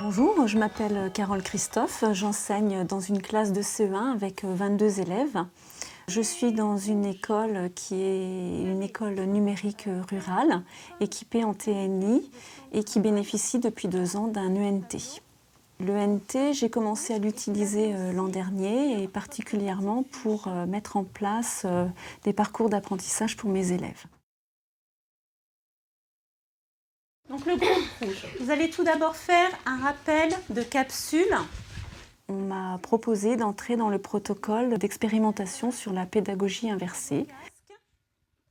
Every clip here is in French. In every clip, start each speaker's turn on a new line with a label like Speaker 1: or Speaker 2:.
Speaker 1: Bonjour, je m'appelle Carole Christophe, j'enseigne dans une classe de CE1 avec 22 élèves. Je suis dans une école qui est une école numérique rurale, équipée en TNI et qui bénéficie depuis 2 ans d'un ENT. L'ENT, j'ai commencé à l'utiliser l'an dernier et particulièrement pour mettre en place des parcours d'apprentissage pour mes élèves.
Speaker 2: Donc le groupe rouge, vous allez tout d'abord faire un rappel de capsule.
Speaker 1: On m'a proposé d'entrer dans le protocole d'expérimentation sur la pédagogie inversée.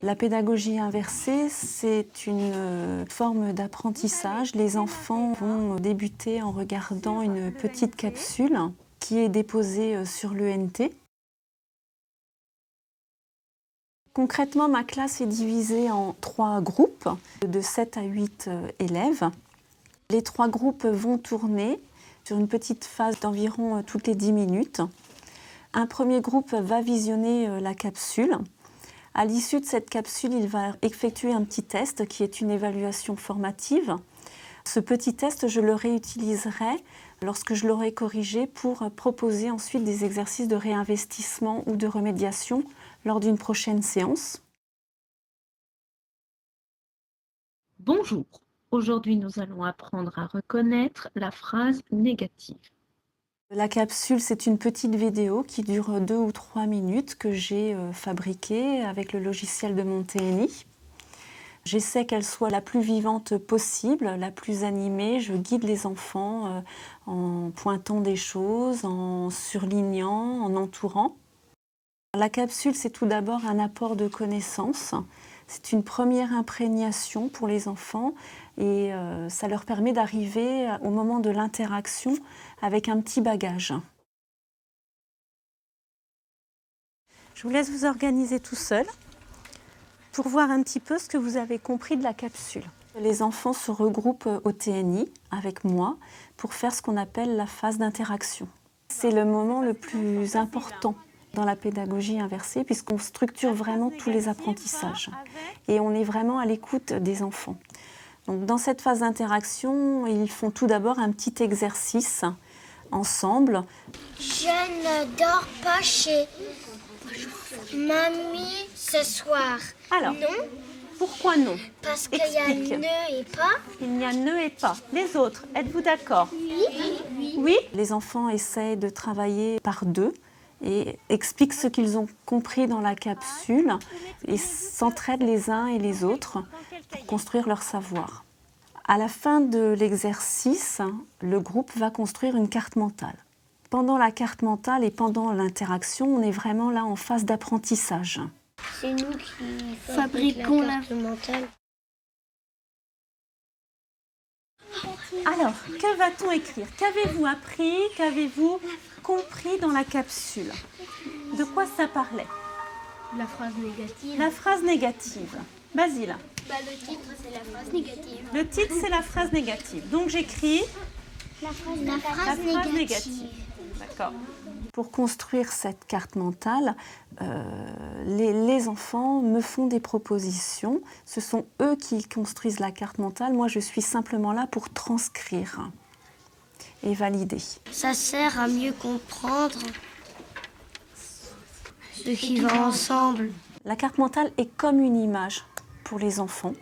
Speaker 1: La pédagogie inversée, c'est une forme d'apprentissage. Les enfants vont débuter en regardant une petite capsule qui est déposée sur l'ENT. Concrètement, ma classe est divisée en 3 groupes de 7 à 8 élèves. Les 3 groupes vont tourner sur une petite phase d'environ toutes les 10 minutes. Un premier groupe va visionner la capsule. À l'issue de cette capsule, il va effectuer un petit test qui est une évaluation formative. Ce petit test, je le réutiliserai lorsque je l'aurai corrigé pour proposer ensuite des exercices de réinvestissement ou de remédiation lors d'une prochaine séance.
Speaker 2: Bonjour, aujourd'hui nous allons apprendre à reconnaître la phrase négative.
Speaker 1: La capsule, c'est une petite vidéo qui dure 2 ou 3 minutes que j'ai fabriquée avec le logiciel de mon TNI. J'essaie qu'elle soit la plus vivante possible, la plus animée. Je guide les enfants en pointant des choses, en surlignant, en entourant. La capsule, c'est tout d'abord un apport de connaissances. C'est une première imprégnation pour les enfants et ça leur permet d'arriver au moment de l'interaction avec un petit bagage. Je vous laisse vous organiser tout seul pour voir un petit peu ce que vous avez compris de la capsule. Les enfants se regroupent au TNI avec moi pour faire ce qu'on appelle la phase d'interaction. C'est le moment le plus important dans la pédagogie inversée puisqu'on structure vraiment tous les apprentissages et on est vraiment à l'écoute des enfants. Donc, dans cette phase d'interaction, ils font tout d'abord un petit exercice ensemble.
Speaker 3: Je ne dors pas chez mamie ce soir.
Speaker 2: Alors,
Speaker 3: Non,
Speaker 2: pourquoi non?
Speaker 3: parce qu'il y a
Speaker 2: Explique.
Speaker 3: ne et pas.
Speaker 2: Il n'y a ne et pas. Les autres, êtes-vous d'accord?
Speaker 3: Oui.
Speaker 2: Oui?
Speaker 1: Les enfants essaient de travailler par 2 et expliquent ce qu'ils ont compris dans la capsule et s'entraident les uns et les autres pour construire leur savoir. À la fin de l'exercice, le groupe va construire une carte mentale. Pendant la carte mentale et pendant l'interaction, on est vraiment là en phase d'apprentissage.
Speaker 3: C'est nous qui fabriquons la carte mentale.
Speaker 2: Alors, que va-t-on écrire? Qu'avez-vous appris? Qu'avez-vous compris dans la capsule? De quoi ça parlait?
Speaker 3: La phrase négative.
Speaker 2: La phrase négative. Basile.
Speaker 3: Le titre, c'est la phrase négative.
Speaker 2: Le titre, c'est la phrase négative. Donc, j'écris
Speaker 3: La phrase
Speaker 2: la phrase négative. D'accord.
Speaker 1: Pour construire cette carte mentale, les enfants me font des propositions. Ce sont eux qui construisent la carte mentale. Moi, je suis simplement là pour transcrire et valider.
Speaker 3: Ça sert à mieux comprendre ce qui va ensemble.
Speaker 1: La carte mentale est comme une image pour les enfants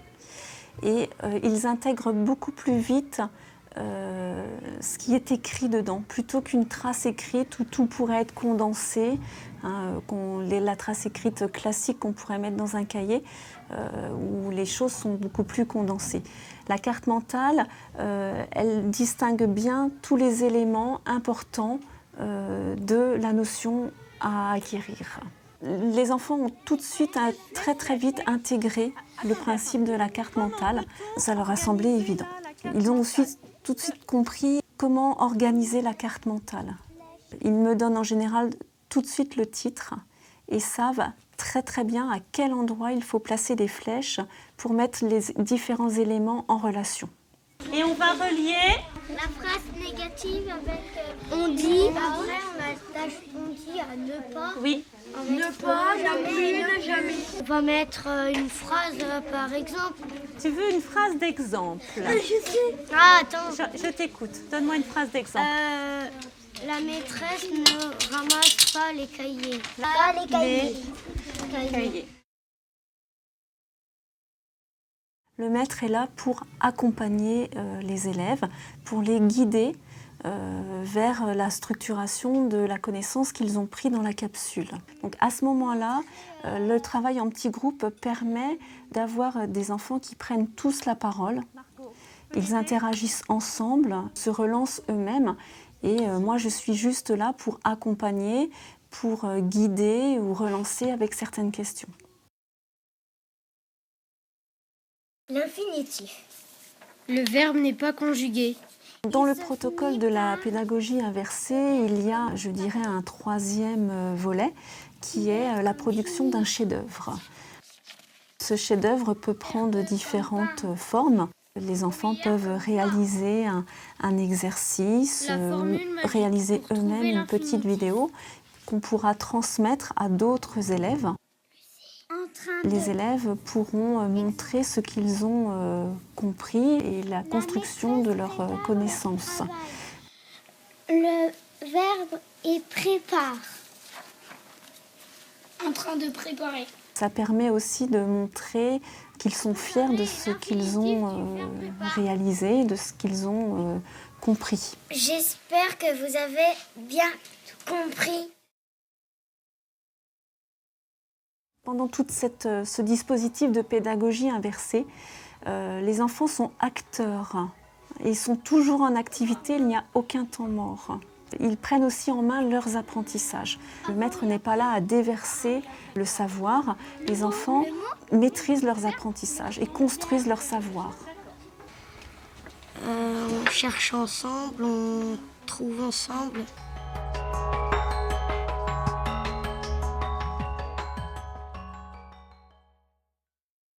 Speaker 1: et ils intègrent beaucoup plus vite ce qui est écrit dedans, plutôt qu'une trace écrite où tout pourrait être condensé, la trace écrite classique qu'on pourrait mettre dans un cahier, où les choses sont beaucoup plus condensées. La carte mentale, elle distingue bien tous les éléments importants de la notion à acquérir. Les enfants ont tout de suite, très vite intégré le principe de la carte mentale. Ça leur a semblé évident. Ils ont aussi tout de suite compris comment organiser la carte mentale. Ils me donnent en général tout de suite le titre et savent très bien à quel endroit il faut placer des flèches pour mettre les différents éléments en relation.
Speaker 2: Et on va relier.
Speaker 3: La phrase négative avec on dit, après on dit à ne pas.
Speaker 2: Oui.
Speaker 3: Ne pas, jamais, ne jamais. On va mettre une phrase par exemple.
Speaker 2: Tu veux une phrase d'exemple?
Speaker 3: Ah, attends.
Speaker 2: Je t'écoute. Donne-moi une phrase d'exemple.
Speaker 3: La maîtresse ne ramasse pas les cahiers.
Speaker 2: Les cahiers.
Speaker 1: Le maître est là pour accompagner les élèves, pour les guider vers la structuration de la connaissance qu'ils ont pris dans la capsule. Donc à ce moment-là, le travail en petit groupe permet d'avoir des enfants qui prennent tous la parole. Ils interagissent ensemble, se relancent eux-mêmes et moi je suis juste là pour accompagner, pour guider ou relancer avec certaines questions.
Speaker 3: L'infinitif.
Speaker 4: Le verbe n'est pas conjugué.
Speaker 1: Dans le protocole de la pédagogie inversée, il y a, je dirais, un troisième volet qui est la production d'un chef-d'œuvre. Ce chef-d'œuvre peut prendre différentes formes. Les enfants peuvent réaliser un exercice, réaliser eux-mêmes une petite vidéo qu'on pourra transmettre à d'autres élèves. Les élèves pourront montrer ce qu'ils ont compris et la construction de leurs connaissances.
Speaker 3: Le verbe est prépare.
Speaker 4: En train de préparer.
Speaker 1: Ça permet aussi de montrer qu'ils sont fiers de ce qu'ils ont réalisé, de ce qu'ils ont compris.
Speaker 3: J'espère que vous avez bien compris.
Speaker 1: Pendant tout ce dispositif de pédagogie inversée, les enfants sont acteurs. Ils sont toujours en activité, il n'y a aucun temps mort. Ils prennent aussi en main leurs apprentissages. Le maître n'est pas là à déverser le savoir. Les enfants maîtrisent leurs apprentissages et construisent leur savoir.
Speaker 3: On cherche ensemble, on trouve ensemble.